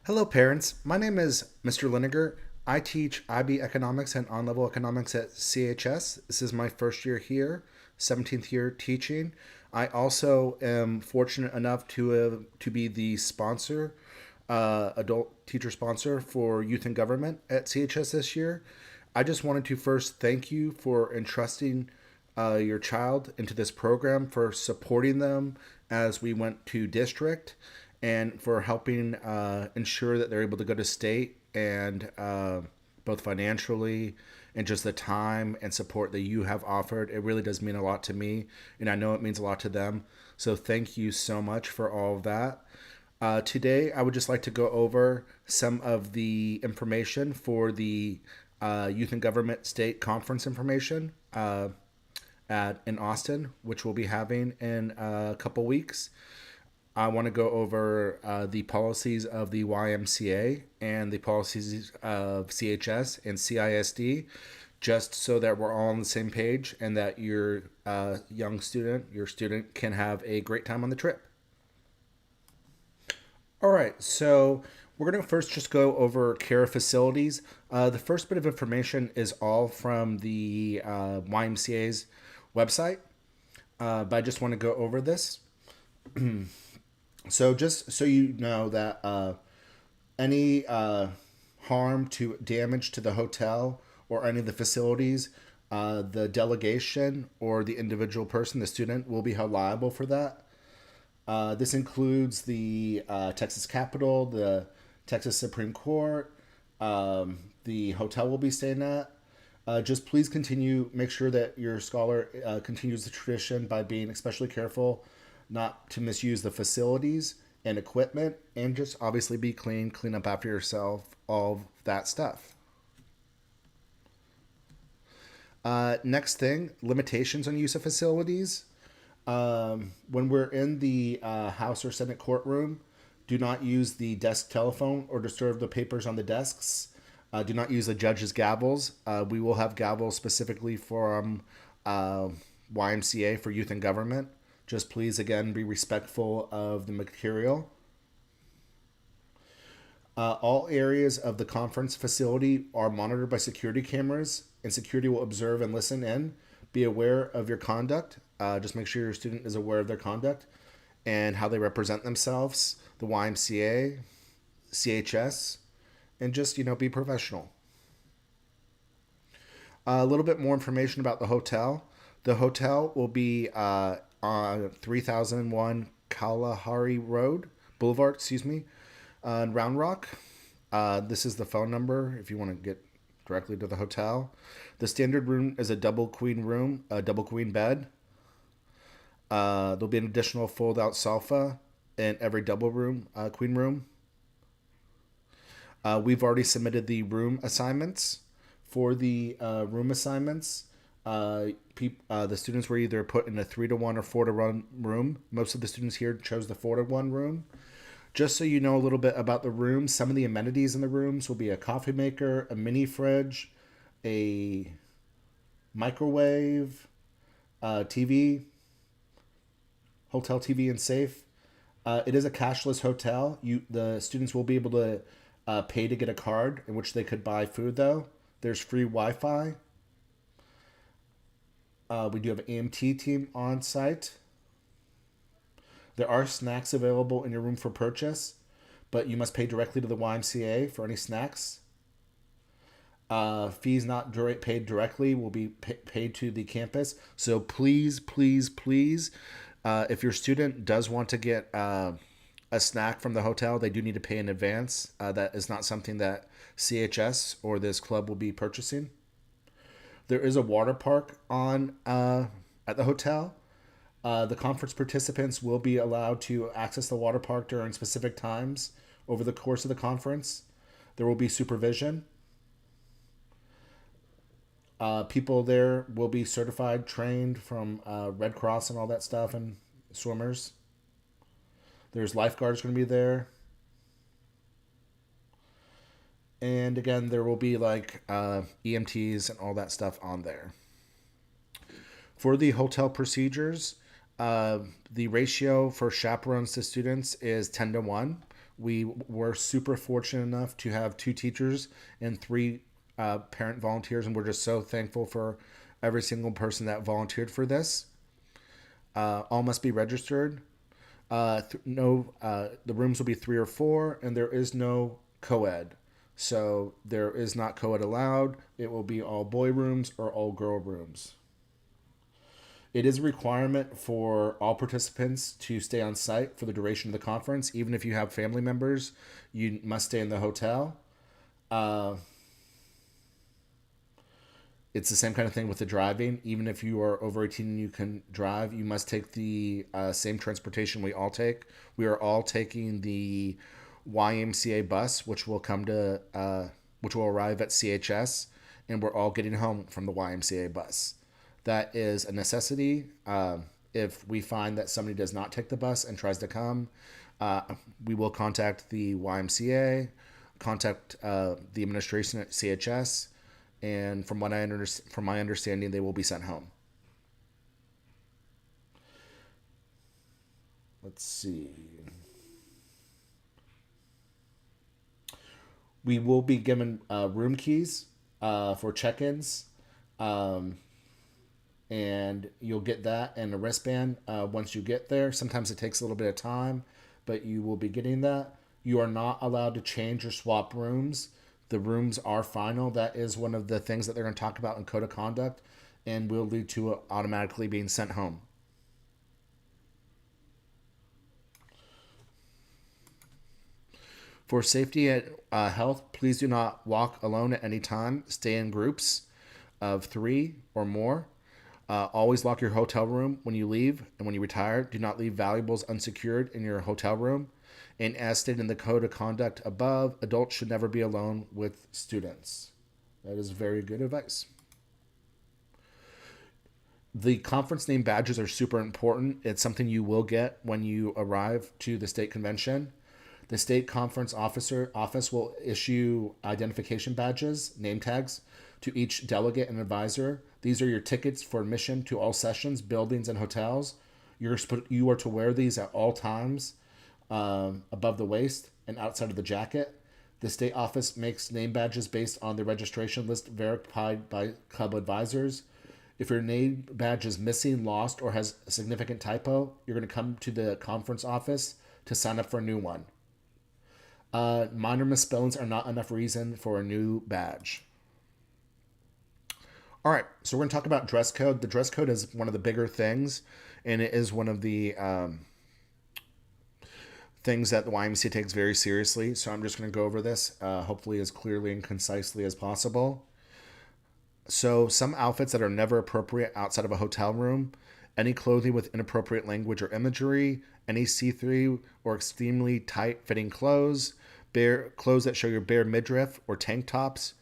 Hello, parents. My name is Mr. Liniger. I teach IB Economics and On Level Economics at CHS. This is my first year here, 17th year teaching. I also am fortunate enough to be the sponsor, adult teacher sponsor for Youth and Government at CHS this year. I just wanted to first thank you for entrusting your child into this program, for supporting them as we went to district, and for helping ensure that they're able to go to state and both financially and just the time and support that you have offered. It really does mean a lot to me, and I know it means a lot to them. So thank you so much for all of that. Today, I would just like to go over some of the information for the Youth and Government State Conference information in Austin, which we'll be having in a couple weeks. I want to go over the policies of the YMCA and the policies of CHS and CISD, just so that we're all on the same page and that your your student can have a great time on the trip. All right, so we're going to first just go over care facilities. The first bit of information is all from the YMCA's website, but I just want to go over this. So just so you know that any harm to damage to the hotel or any of the facilities, the delegation or the individual person, the student, will be held liable for that. This includes the Texas Capitol, the Texas Supreme Court, the hotel will be staying at. Just please make sure that your scholar continues the tradition by being especially careful not to misuse the facilities and equipment, and just obviously be clean up after yourself, all of that stuff. Next thing, limitations on use of facilities. When we're in the House or Senate courtroom, do not use the desk telephone or disturb the papers on the desks. Do not use the judge's gavels. We will have gavels specifically from YMCA for Youth and Government. Just please, again, be respectful of the material. All areas of the conference facility are monitored by security cameras, and security will observe and listen in. Be aware of your conduct. Just make sure your student is aware of their conduct and how they represent themselves, the YMCA, CHS, and just, be professional. A little bit more information about the hotel. The hotel will be on 3001 Kalahari Road, Boulevard, in Round Rock. This is the phone number if you want to get directly to the hotel. The standard room is a double queen room, a double queen bed. There'll be an additional fold-out sofa in every double room, queen room. We've already submitted the room assignments. For the room assignments, the students were either put in a 3-to-1 or 4-to-1 room. Most of the students here chose the 4-to-1 room. Just so you know a little bit about the rooms, some of the amenities in the rooms will be a coffee maker, a mini fridge, a microwave, TV, hotel TV and safe. It is a cashless hotel. The students will be able to pay to get a card in which they could buy food, though. There's free Wi-Fi. We do have an AMT team on site. There are snacks available in your room for purchase, but you must pay directly to the YMCA for any snacks. Fees not paid directly will be paid to the campus. So please, please, please, if your student does want to get a snack from the hotel, they do need to pay in advance. That is not something that CHS or this club will be purchasing. There is a water park on at the hotel. The conference participants will be allowed to access the water park during specific times over the course of the conference. There will be supervision. People there will be certified, trained from Red Cross and all that stuff, and swimmers. There's lifeguards going to be there. And again, there will be EMTs and all that stuff on there. For the hotel procedures, the ratio for chaperones to students is 10-to-1. We were super fortunate enough to have 2 teachers and 3 parent volunteers, and we're just so thankful for every single person that volunteered for this. All must be registered. No, the rooms will be 3 or 4, and there is no co-ed. So there is not co-ed allowed. It will be all boy rooms or all girl rooms. It is a requirement for all participants to stay on site for the duration of the conference. Even if you have family members, you must stay in the hotel. Uh, it's the same kind of thing with the driving. Even if you are over 18 and you can drive, you must take the same transportation we all take. We are all taking the YMCA bus, which will arrive at CHS, and we're all getting home from the YMCA bus. That is a necessity. If we find that somebody does not take the bus and tries to come, uh, we will contact the YMCA, contact the administration at CHS, and from my understanding, they will be sent home. Let's see. We will be given room keys for check-ins, um, and you'll get that and a wristband once you get there. Sometimes it takes a little bit of time, but you will be getting that. You are not allowed to change or swap rooms. The rooms are final. That is one of the things that they're going to talk about in code of conduct, and will lead to automatically being sent home. For safety and health, please do not walk alone at any time. Stay in groups of 3 or more. Always lock your hotel room when you leave and when you retire. Do not leave valuables unsecured in your hotel room. And as stated in the code of conduct above, adults should never be alone with students. That is very good advice. The conference name badges are super important. It's something you will get when you arrive to the state convention. The state conference office will issue identification badges, name tags, to each delegate and advisor. These are your tickets for admission to all sessions, buildings, and hotels. You are to wear these at all times, above the waist and outside of the jacket. The state office makes name badges based on the registration list verified by club advisors. If your name badge is missing, lost, or has a significant typo, you're going to come to the conference office to sign up for a new one. Minor misspellings are not enough reason for a new badge. All right, so we're going to talk about dress code. The dress code is one of the bigger things, and it is one of the things that the YMCA takes very seriously. So I'm just going to go over this, hopefully as clearly and concisely as possible. So some outfits that are never appropriate outside of a hotel room: any clothing with inappropriate language or imagery, any see-through or extremely tight-fitting clothes, bare clothes that show your bare midriff or tank tops,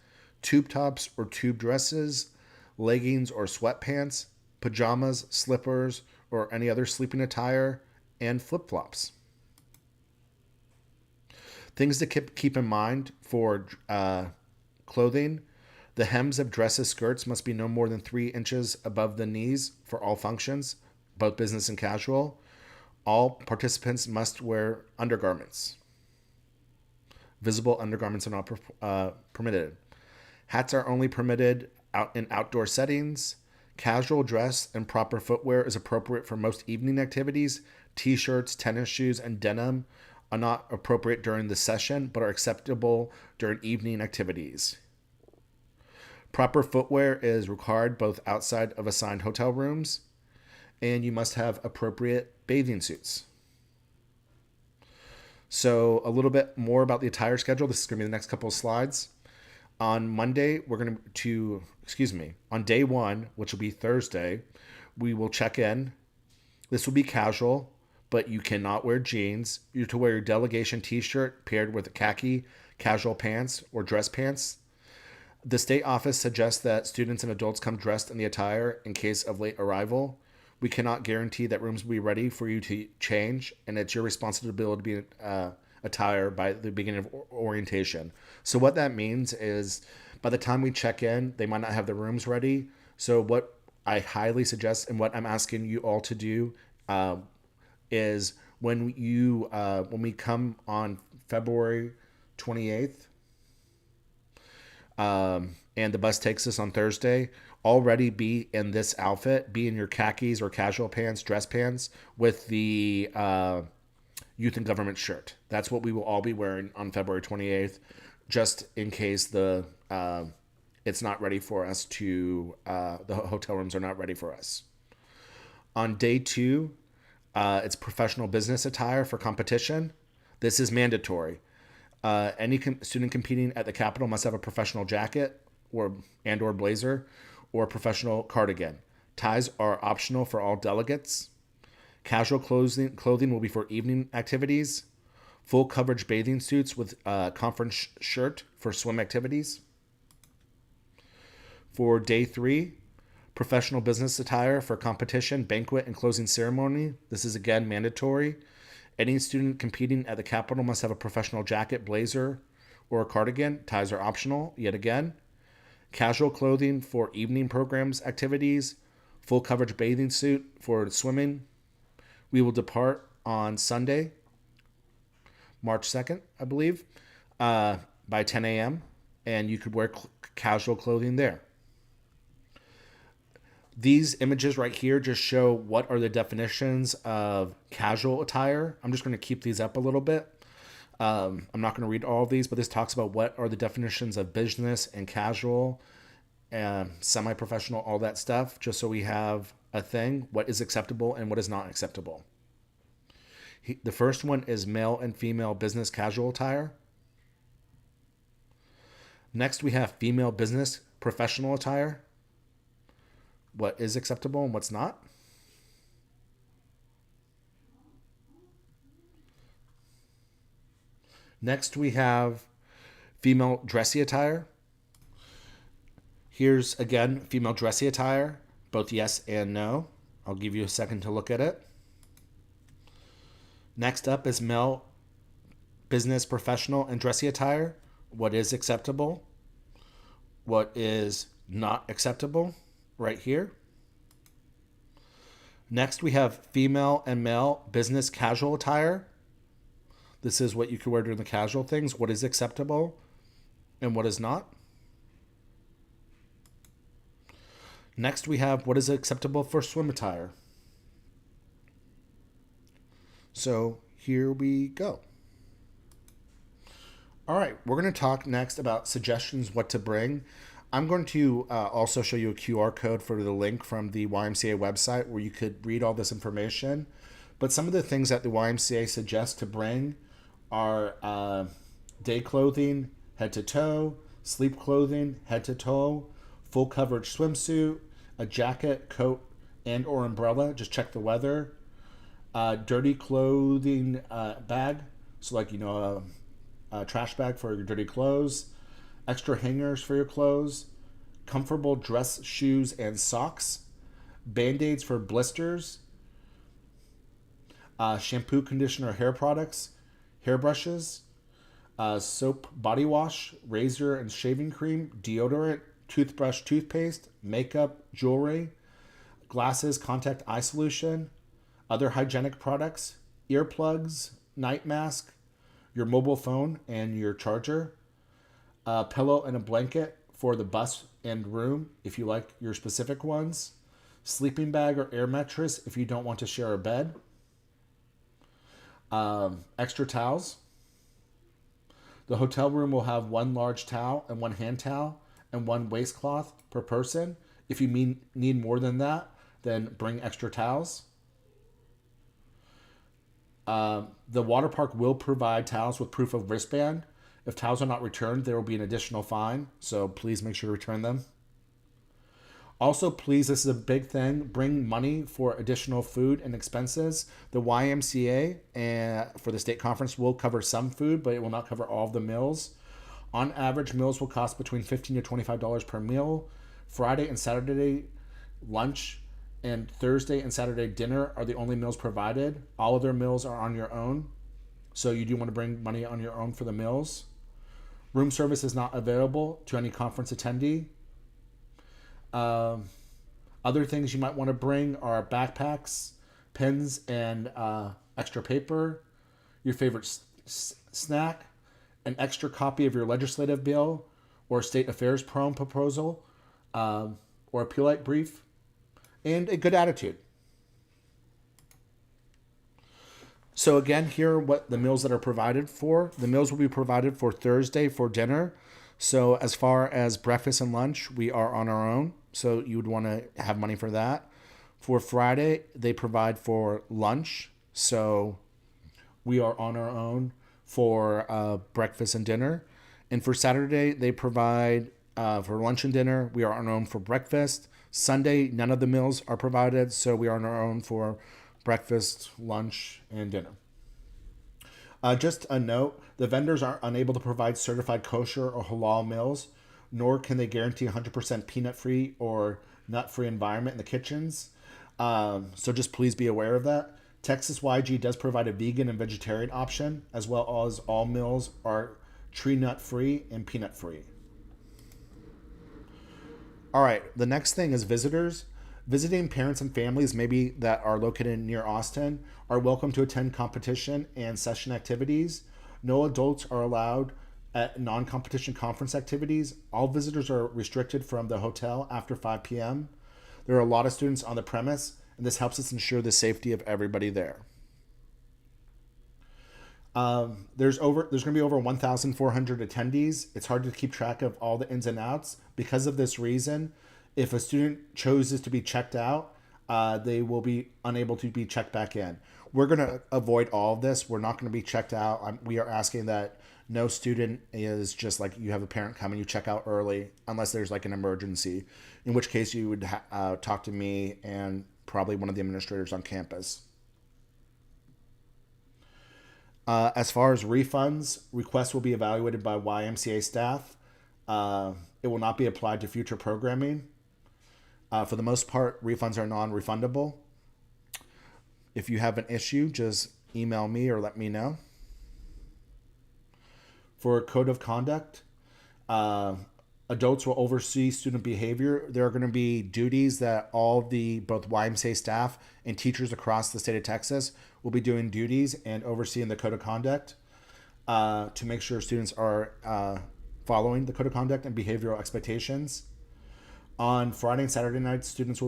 tube tops or tube dresses, leggings or sweatpants, pajamas, slippers, or any other sleeping attire, and flip-flops. Things to keep in mind for clothing: the hems of dresses, skirts must be no more than 3 inches above the knees for all functions, both business and casual. All participants must wear undergarments. Visible undergarments are not permitted. Hats are only permitted in outdoor settings. Casual dress and proper footwear is appropriate for most evening activities. T-shirts, tennis shoes, and denim are not appropriate during the session, but are acceptable during evening activities. Proper footwear is required both outside of assigned hotel rooms, and you must have appropriate bathing suits. So a little bit more about the attire schedule. This is going to be the next couple of slides. On Monday, on day 1, which will be Thursday, we will check in. This will be casual, but you cannot wear jeans. You're to wear your delegation t-shirt paired with khaki casual pants or dress pants. The state office suggests that students and adults come dressed in the attire in case of late arrival. We cannot guarantee that rooms will be ready for you to change, and it's your responsibility to be attire by the beginning of orientation. So what that means is by the time we check in, they might not have the rooms ready. So what I highly suggest and what I'm asking you all to do is when we come on February 28th. And the bus takes us on Thursday. Already be in this outfit, be in your khakis or casual pants, dress pants, with the youth and government shirt. That's what we will all be wearing on February 28th, just in case it's not ready for us the hotel rooms are not ready for us. On day 2, it's professional business attire for competition. This is mandatory. Any student competing at the Capitol must have a professional jacket or blazer or professional cardigan. Ties are optional for all delegates. Casual clothing will be for evening activities. Full coverage bathing suits with conference shirt for swim activities. For day 3, professional business attire for competition, banquet, and closing ceremony. This is again mandatory. Any student competing at the Capitol must have a professional jacket, blazer, or a cardigan. Ties are optional, yet again. Casual clothing for evening programs, activities. Full coverage bathing suit for swimming. We will depart on Sunday, March 2nd, I believe, by 10 a.m. And you could wear casual clothing there. These images right here just show what are the definitions of casual attire. I'm just going to keep these up a little bit. I'm not going to read all of these, but this talks about what are the definitions of business and casual and semi-professional, all that stuff, just so we have a thing, what is acceptable and what is not acceptable. The first one is male and female business casual attire. Next, we have female business professional attire. What is acceptable and what's not. Next, we have female dressy attire. Here's, again, female dressy attire, both yes and no. I'll give you a second to look at it. Next up is male business professional and dressy attire. What is acceptable? What is not acceptable? Right here. Next, we have female and male business casual attire. This is what you can wear during the casual things. What is acceptable and what is not. Next, we have what is acceptable for swim attire. So here we go. All right, we're going to talk next about suggestions what to bring. I'm going to also show you a QR code for the link from the YMCA website where you could read all this information. But some of the things that the YMCA suggests to bring are day clothing, head to toe, sleep clothing, head to toe, full coverage swimsuit, a jacket, coat, and or umbrella. Just check the weather. Dirty clothing bag. So like, a trash bag for your dirty clothes. Extra hangers for your clothes, comfortable dress shoes and socks, Band-Aids for blisters, shampoo, conditioner, hair products, hairbrushes, soap, body wash, razor and shaving cream, deodorant, toothbrush, toothpaste, makeup, jewelry, glasses, contact eye solution, other hygienic products, earplugs, night mask, your mobile phone and your charger, a pillow and a blanket for the bus and room if you like your specific ones, sleeping bag or air mattress if you don't want to share a bed, extra towels. The hotel room will have one large towel and one hand towel and one waistcloth per person. If you need more than that, then bring extra towels. The water park will provide towels with proof of wristband. If towels are not returned, there will be an additional fine, so please make sure to return them. Also, please, this is a big thing, bring money for additional food and expenses. The YMCA for the state conference will cover some food, but it will not cover all of the meals. On average, meals will cost between $15 to $25 per meal. Friday and Saturday lunch and Thursday and Saturday dinner are the only meals provided. All other meals are on your own, so you do want to bring money on your own for the meals. Room service is not available to any conference attendee. Other things you might want to bring are backpacks, pens, and extra paper, your favorite snack, an extra copy of your legislative bill or state affairs proposal, or a Pulite brief, and a good attitude. So again, here are what the meals that are provided for. The meals will be provided for Thursday for dinner. So as far as breakfast and lunch, we are on our own. So you would want to have money for that. For Friday, they provide for lunch. So we are on our own for breakfast and dinner. And for Saturday, they provide for lunch and dinner. We are on our own for breakfast. Sunday, none of the meals are provided. So we are on our own for breakfast, lunch, and dinner. Just a note, the vendors are unable to provide certified kosher or halal meals, nor can they guarantee 100% peanut-free or nut-free environment in the kitchens. So just please be aware of that. Texas YG does provide a vegan and vegetarian option, as well as all meals are tree nut-free and peanut-free. All right, the next thing is visitors. Visiting parents and families, maybe that are located near Austin, are welcome to attend competition and session activities. No adults are allowed at non-competition conference activities. All visitors are restricted from the hotel after 5 p.m. There are a lot of students on the premise, and this helps us ensure the safety of everybody there. There's going to be over 1,400 attendees. It's hard to keep track of all the ins and outs. Because of this reason, if a student chooses to be checked out, they will be unable to be checked back in. We're going to avoid all of this. We're not going to be checked out. We are asking that no student is just like you have a parent come and you check out early unless there's like an emergency, in which case you would talk to me and probably one of the administrators on campus. As far as refunds, requests will be evaluated by YMCA staff. It will not be applied to future programming. For the most part, refunds are non-refundable. If you have an issue, just email me or let me know. For code of conduct, adults will oversee student behavior. There are going to be duties that all the both YMCA staff and teachers across the state of Texas will be doing duties and overseeing the code of conduct to make sure students are following the code of conduct and behavioral expectations. On Friday and Saturday nights, students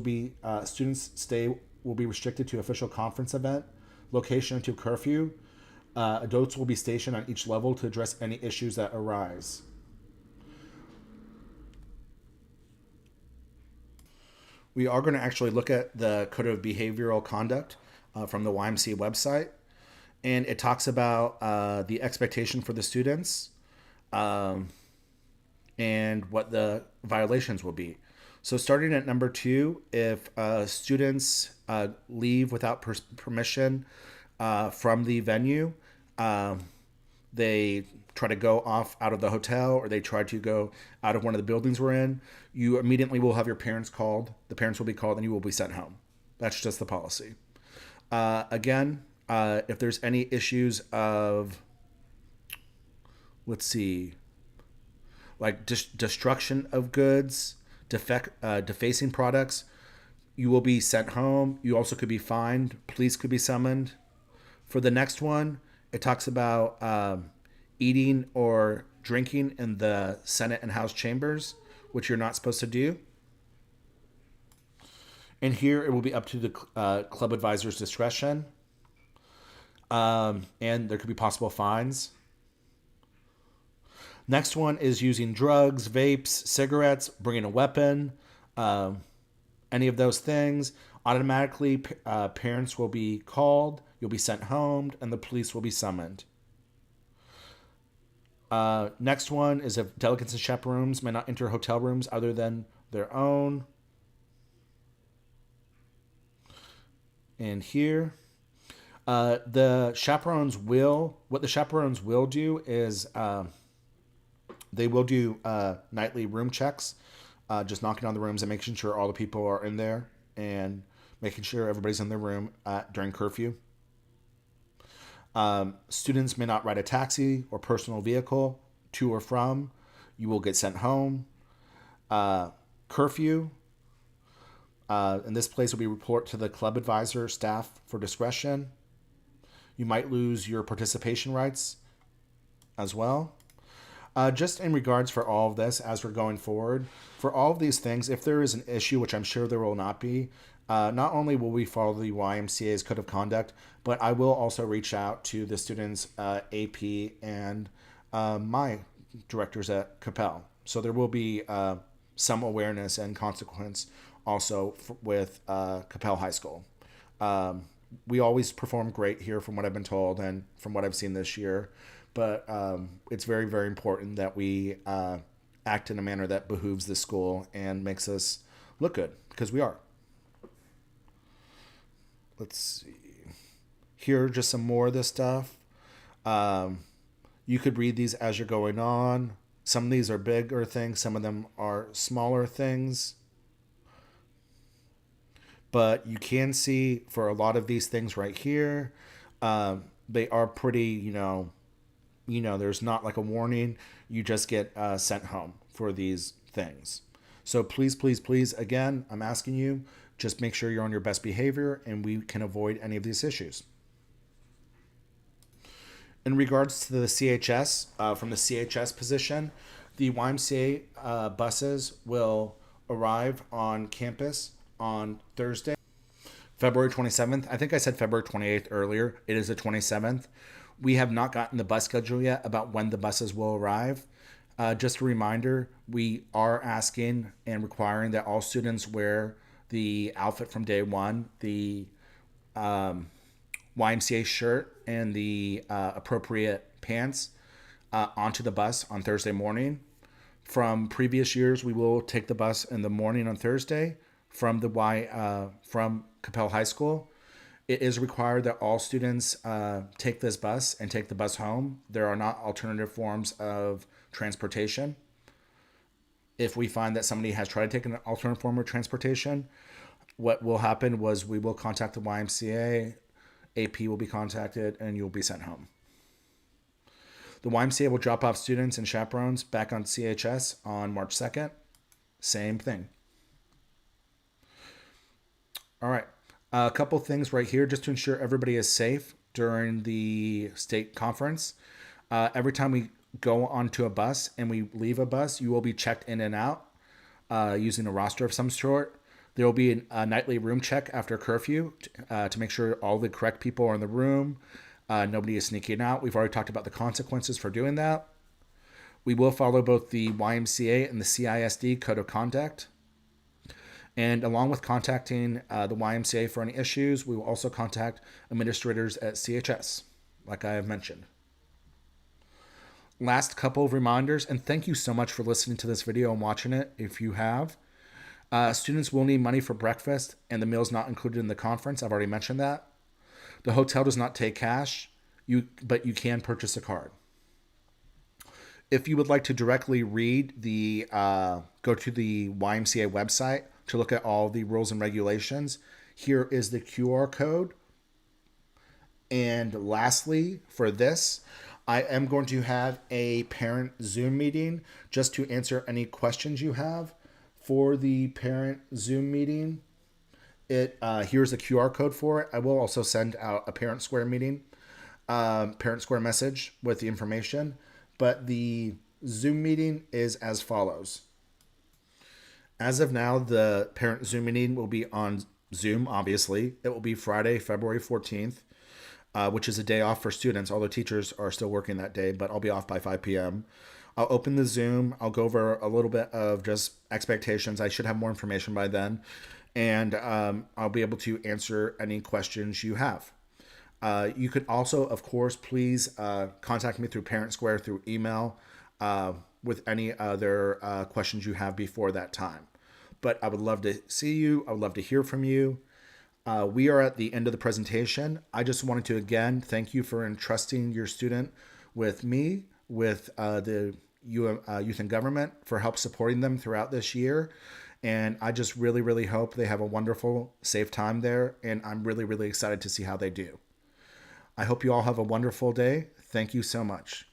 stay will be restricted to official conference event, location to curfew. Adults will be stationed on each level to address any issues that arise. We are going to actually look at the Code of Behavioral Conduct from the YMCA website, and it talks about the expectation for the students and what the violations will be. So starting at number 2, if students leave without permission from the venue, they try to go off out of the hotel or they try to go out of one of the buildings we're in, you immediately will have your parents called. The parents will be called and you will be sent home. That's just the policy. Again, if there's any issues of, like destruction of goods, defacing products, you will be sent home. You also could be fined. Police could be summoned. For the next one, it talks about eating or drinking in the Senate and House chambers, which you're not supposed to do. And here it will be up to the club advisor's discretion. And there could be possible fines. Next one is using drugs, vapes, cigarettes, bringing a weapon, any of those things. Automatically, parents will be called, you'll be sent home, and the police will be summoned. Next one is if delegates and chaperones may not enter hotel rooms other than their own. And here, what the chaperones will do is they will do nightly room checks, just knocking on the rooms and making sure all the people are in there and making sure everybody's in their room during curfew. Students may not ride a taxi or personal vehicle to or from. You will get sent home. Curfew. In this place will be report to the club advisor staff for discretion. You might lose your participation rights as well. Just in regards for all of this as we're going forward, for all of these things, if there is an issue, which I'm sure there will not be, not only will we follow the YMCA's code of conduct, but I will also reach out to the students' AP and my directors at Capel. So there will be some awareness and consequence also with Capel High School. We always perform great here from what I've been told and from what I've seen this year. But it's very, very important that we act in a manner that behooves the school and makes us look good, because we are. Let's see. Here are just some more of this stuff. You could read these as you're going on. Some of these are bigger things. Some of them are smaller things. But you can see for a lot of these things right here, they are pretty, there's not like a warning. You just get sent home for these things. So please, please, please, again, I'm asking you, just make sure you're on your best behavior and we can avoid any of these issues. In regards to the CHS, from the CHS position, the YMCA buses will arrive on campus on Thursday, February 27th. I think I said February 28th earlier. It is the 27th. We have not gotten the bus schedule yet about when the buses will arrive. Just a reminder, we are asking and requiring that all students wear the outfit from day one, the YMCA shirt and the appropriate pants onto the bus on Thursday morning. From previous years, we will take the bus in the morning on Thursday from from Capel High School. It is required that all students take this bus and take the bus home. There are not alternative forms of transportation. If we find that somebody has tried to take an alternative form of transportation, what will happen was we will contact the YMCA, AP will be contacted, and you'll be sent home. The YMCA will drop off students and chaperones back on CHS on March 2nd. Same thing. All right. A couple things right here just to ensure everybody is safe during the state conference. Every time we go onto a bus and we leave a bus, you will be checked in and out using a roster of some sort. There will be a nightly room check after curfew to make sure all the correct people are in the room. Nobody is sneaking out. We've already talked about the consequences for doing that. We will follow both the YMCA and the CISD code of conduct. And along with contacting the YMCA for any issues, we will also contact administrators at CHS, like I have mentioned. Last couple of reminders, and thank you so much for listening to this video and watching it if you have. Students will need money for breakfast, and the meal is not included in the conference. I've already mentioned that. The hotel does not take cash, but you can purchase a card. If you would like to directly read go to the YMCA website to look at all the rules and regulations, here is the QR code. And lastly, for this, I am going to have a parent Zoom meeting just to answer any questions you have. For the parent Zoom meeting, here's a QR code for it. I will also send out a Parent Square meeting, Parent Square message with the information. But the Zoom meeting is as follows. As of now, the parent Zoom meeting will be on Zoom, obviously. It will be Friday, February 14th, which is a day off for students, although teachers are still working that day, but I'll be off by 5 p.m. I'll open the Zoom. I'll go over a little bit of just expectations. I should have more information by then. And I'll be able to answer any questions you have. You could also, of course, please contact me through Parent Square through email with any other questions you have before that time. But I would love to see you. I would love to hear from you. We are at the end of the presentation. I just wanted to, again, thank you for entrusting your student with me, with the Youth in Government, for help supporting them throughout this year. And I just really, really hope they have a wonderful, safe time there. And I'm really, really excited to see how they do. I hope you all have a wonderful day. Thank you so much.